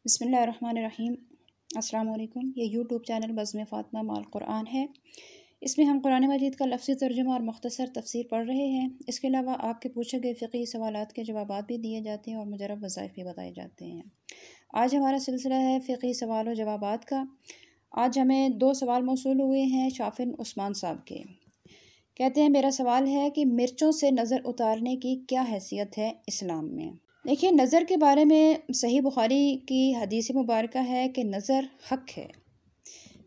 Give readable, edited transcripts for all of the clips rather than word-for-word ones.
बिस्मिल्लाहिर्रहमानिर्रहीम। अस्सलाम वालेकुम। ये यूट्यूब चैनल BazmeFatima MaalQur'an है। इसमें हम कुरान मजीद का लफ्ज़ी तर्जुमा और मुख्तसर तफसीर पढ़ रहे हैं। इसके अलावा आपके पूछे गए फ़िक़ही सवालात के जवाबात भी दिए जाते हैं और मुजरब वज़ाइफ़ भी बताए जाते हैं। आज हमारा सिलसिला है फ़िक़ही सवाल और जवाबात का। आज हमें 2 सवाल मौसूल हुए हैं शाफिन उस्मान साहब के। कहते हैं, मेरा सवाल है कि मिर्चों से नज़र उतारने की क्या हैसियत है इस्लाम में। देखिए, नज़र के बारे में सही बुखारी की हदीस मुबारक है कि नज़र हक है,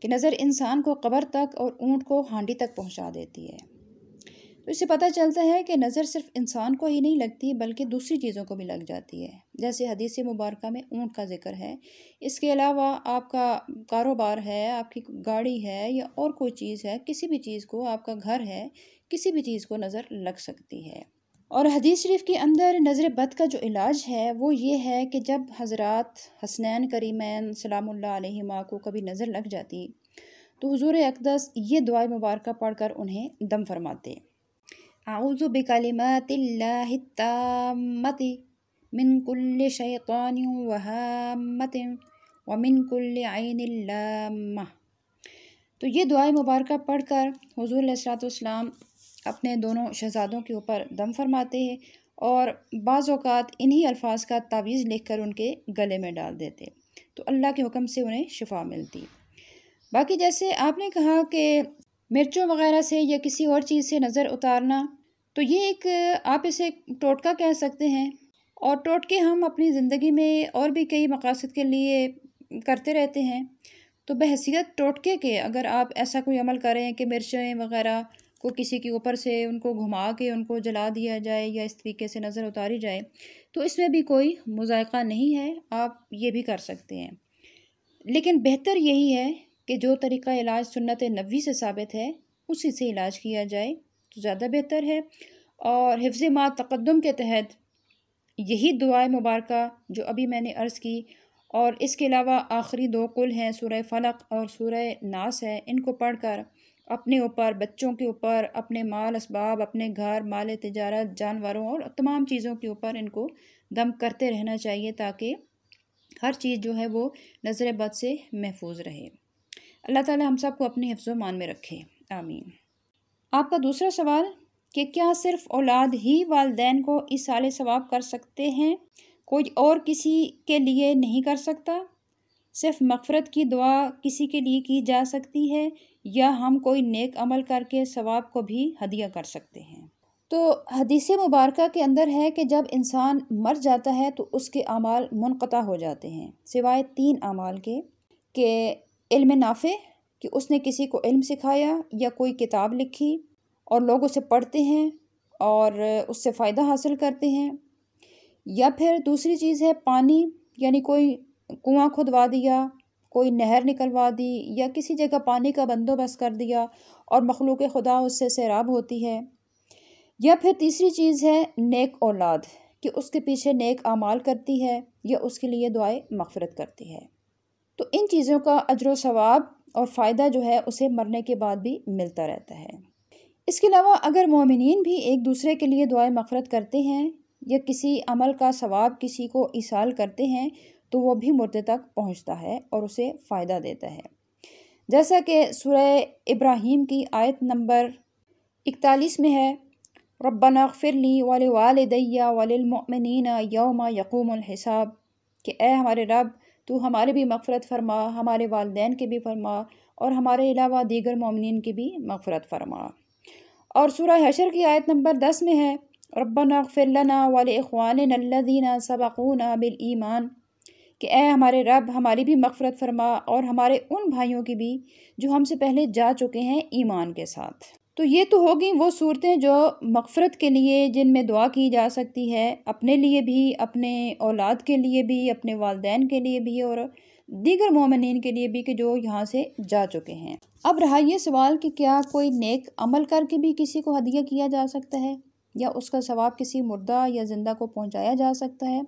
कि नज़र इंसान को कब्र तक और ऊँट को हांडी तक पहुंचा देती है। तो इससे पता चलता है कि नज़र सिर्फ इंसान को ही नहीं लगती बल्कि दूसरी चीज़ों को भी लग जाती है। जैसे हदीस मुबारक में ऊँट का जिक्र है। इसके अलावा आपका कारोबार है, आपकी गाड़ी है या और कोई चीज़ है, किसी भी चीज़ को, आपका घर है, किसी भी चीज़ को नज़र लग सकती है। और हदीस शरीफ के अंदर नज़र बद का जो इलाज है वो ये है कि जब हज़रात हसनैन करीमैन सलामुल्लाह अलैहिमा को कभी नज़र लग जाती तो हुज़ूर अक़दस ये दुआ मुबारक पढ़कर उन्हें दम फरमाते। आऊज़ु बिकलिमातिल्लाहि ताम्मति मिन कुल्लि शैतानिन व हाम्मतिन व मिन कुल्लि ऐनिन लाम्मा। तो ये दुआ मुबारक पढ़कर हुज़ूर अलैहिस्सलातु वस्सलाम अपने दोनों शहज़ादों के ऊपर दम फरमाते हैं और बाज़ औक़ात इन्हीं अल्फाज का तावीज़ लिखकर उनके गले में डाल देते, तो अल्लाह के हुक्म से उन्हें शिफा मिलती। बाकी जैसे आपने कहा कि मिर्चों वग़ैरह से या किसी और चीज़ से नज़र उतारना, तो ये एक आप इसे टोटका कह सकते हैं। और टोटके हम अपनी ज़िंदगी में और भी कई मक़ासद के लिए करते रहते हैं। तो बहैसियत टोटके के अगर आप ऐसा कोई अमल करें कि मिर्चें वग़ैरह को किसी के ऊपर से उनको घुमा के उनको जला दिया जाए या इस तरीके से नज़र उतारी जाए, तो इसमें भी कोई मुज़ायक़ा नहीं है, आप ये भी कर सकते हैं। लेकिन बेहतर यही है कि जो तरीक़ा इलाज सुन्नत नबवी से साबित है उसी से इलाज किया जाए तो ज़्यादा बेहतर है। और हिफ्ज़ मा तक़द्दुम के तहत यही दुआ मुबारक जो अभी मैंने अर्ज़ की और इसके अलावा आखिरी 2 कुल हैं, सूरह फ़लक़ और सूरह नास है, इनको पढ़कर अपने ऊपर, बच्चों के ऊपर, अपने माल असबाब, अपने घर, माल तिजारत, जानवरों और तमाम चीज़ों के ऊपर इनको दम करते रहना चाहिए ताकि हर चीज़ जो है वो नज़र बद से महफूज रहे। अल्लाह ताला हम सब को अपने हिफ्ज़ व मान में रखे, आमीन। आपका दूसरा सवाल कि क्या सिर्फ़ औलाद ही वालिदैन को इसालesawab कर सकते हैं, कोई और किसी के लिए नहीं कर सकता? सिर्फ मग़फ़िरत की दुआ किसी के लिए की जा सकती है या हम कोई नेक अमल करके सवाब को भी हदिया कर सकते हैं? तो हदीस मुबारक के अंदर है कि जब इंसान मर जाता है तो उसके अमाल मुनक़ता हो जाते हैं सिवाय 3 अमाल के, इल्म नाफ़े कि उसने किसी को इल्म सिखाया या कोई किताब लिखी और लोग उसे पढ़ते हैं और उससे फ़ायदा हासिल करते हैं, या फिर दूसरी चीज़ है पानी, यानी कोई कुआं खुदवा दिया, कोई नहर निकलवा दी या किसी जगह पानी का बंदोबस्त कर दिया और मखलूक खुदा उससे सैराब होती है, या फिर तीसरी चीज़ है नेक औलाद कि उसके पीछे नेक आमाल करती है या उसके लिए दुआए मग़फ़िरत करती है। तो इन चीज़ों का अजर व सवाब और फ़ायदा जो है उसे मरने के बाद भी मिलता रहता है। इसके अलावा अगर मोमिनीन भी एक दूसरे के लिए दुआए मग़फ़िरत करते हैं या किसी अमल का सवाब किसी को इसाल करते हैं तो वो भी मुर्दे तक पहुंचता है और उसे फ़ायदा देता है। जैसा कि सूरह इब्राहीम की आयत नंबर 41 में है, रब्बना अग़फ़िरली वलिवालिदैया वलिलमुअमिनीना यौमा यक़ूमुल हिसाब, कि ए हमारे रब तू हमारे भी मग़फ़िरत फ़रमा, हमारे वालिदैन के भी फ़रमा और हमारे अलावा दीगर मोमिनीन की भी मग़फ़िरत फ़रमा। और सूरह हशर की आयत नंबर 10 में है, रब्बना अग़फ़िर लना वलिइख़वानिना अल्लज़ीना सबक़ूना बिल ईमान, कि ए हमारे रब हमारी भी मग़फ़िरत फ़रमा और हमारे उन भाइयों की भी जो हमसे पहले जा चुके हैं ईमान के साथ। तो ये तो होगी वो सूरतें जो मग़फ़िरत के लिए जिनमें दुआ की जा सकती है, अपने लिए भी, अपने औलाद के लिए भी, अपने वालिदैन के लिए भी और दीगर मोमिनीन के लिए भी कि जो यहाँ से जा चुके हैं। अब रहा ये सवाल कि क्या कोई नेक अमल करके भी किसी को हदिया किया जा सकता है या उसका सवाब किसी मुर्दा या ज़िंदा को पहुँचाया जा सकता है।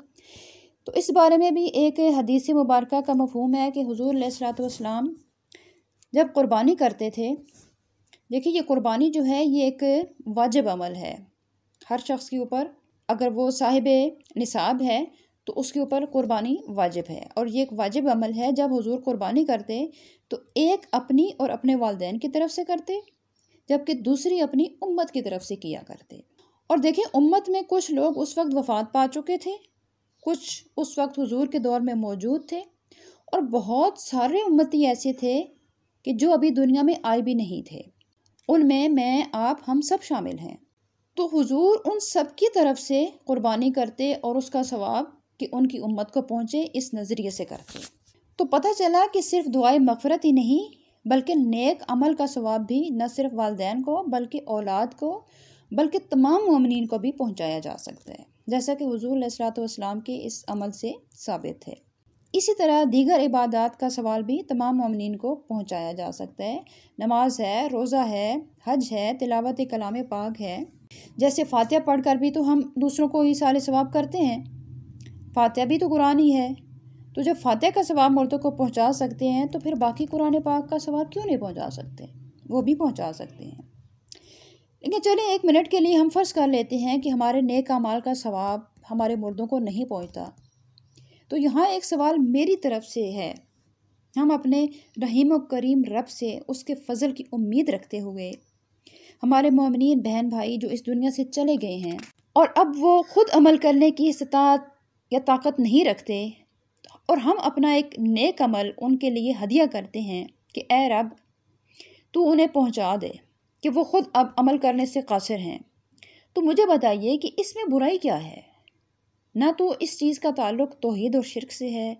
तो इस बारे में भी एक हदीस मुबारक का मफ़हूम है कि हुज़ूर अलैहिस्सलातु वस्सलाम जब क़ुरबानी करते थे, देखिए ये क़ुरबानी जो है ये एक वाजिब अमल है हर शख्स के ऊपर, अगर वो साहिब निसाब है تو اس کے اوپر قربانی واجب ہے، اور یہ ایک واجب عمل ہے۔ جب حضور قربانی کرتے تو ایک اپنی اور اپنے والدین کی طرف سے کرتے، جبکہ دوسری اپنی امت کی طرف سے کیا کرتے۔ اور دیکھیں امت میں کچھ لوگ اس وقت وفات پا چکے تھے، کچھ اس وقت حضور کے دور میں موجود تھے، اور بہت سارے امتی ایسے تھے کہ جو ابھی دنیا میں آئے بھی نہیں تھے، ان میں آپ ہم سب شامل ہیں۔ تو حضور ان سب کی طرف سے قربانی کرتے اور اس کا ثواب کہ ان کی امت کو پہنچے اس نظریے سے کرتے۔ تو پتہ چلا کہ صرف دعائے مغفرت ہی نہیں بلکہ نیک عمل کا ثواب بھی نہ صرف والدین کو بلکہ اولاد کو بلکہ تمام مومنین کو بھی پہنچایا جا سکتا ہے، جیسا کہ حضور علیہ الصلوۃ والسلام کے اس عمل سے ثابت ہے۔ اسی طرح دیگر عبادات کا سوال بھی تمام مومنین کو پہنچایا جا سکتا ہے۔ نماز ہے، روزہ ہے، حج ہے، تلاوت کلام پاک ہے۔ جیسے فاتحہ پڑھ کر بھی تو ہم دوسروں کو اصالesawab کرتے ہیں، فاتحہ بھی تو قرآن ہی ہے۔ تو جب فاتحہ کا ثواب مردوں کو پہنچا سکتے ہیں تو پھر باقی قرآن پاک کا ثواب کیوں نہیں پہنچا سکتے؟ وہ بھی پہنچا سکتے ہیں۔ لیکن چلیں ایک منٹ کے لیے ہم فرض کر لیتے ہیں کہ ہمارے نیک اعمال کا ثواب ہمارے مردوں کو نہیں پہنچتا، تو یہاں ایک سوال میری طرف سے ہے۔ ہم اپنے رحیم و کریم رب سے اس کے فضل کی امید رکھتے ہوئے ہمارے مومنین بہن بھائی جو اس دنیا سے چلے گئے ہیں اور اب وہ خود عمل کرنے کی استطاعت یا طاقت نہیں رکھتے، اور ہم اپنا ایک نیک عمل ان کے لیے ہدیہ کرتے ہیں کہ اے رب تو انہیں پہنچا دے کہ وہ خود اب عمل کرنے سے قاصر ہیں، تو مجھے بتائیے کہ اس میں برائی کیا ہے؟ نہ تو اس چیز کا تعلق توحید اور شرک سے ہے،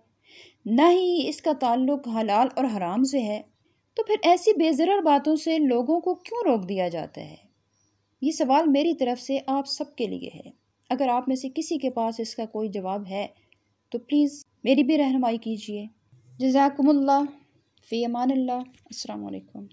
نہ ہی اس کا تعلق حلال اور حرام سے ہے، تو پھر ایسی بے ضرر باتوں سے لوگوں کو کیوں روک دیا جاتا ہے؟ یہ سوال میری طرف سے آپ سب کے لیے ہے۔ اگر آپ میں سے کسی کے پاس اس کا کوئی جواب ہے تو پلیز میری بھی رہنمائی کیجیے۔ جزاکم اللہ، فی امان اللہ، السلام علیکم۔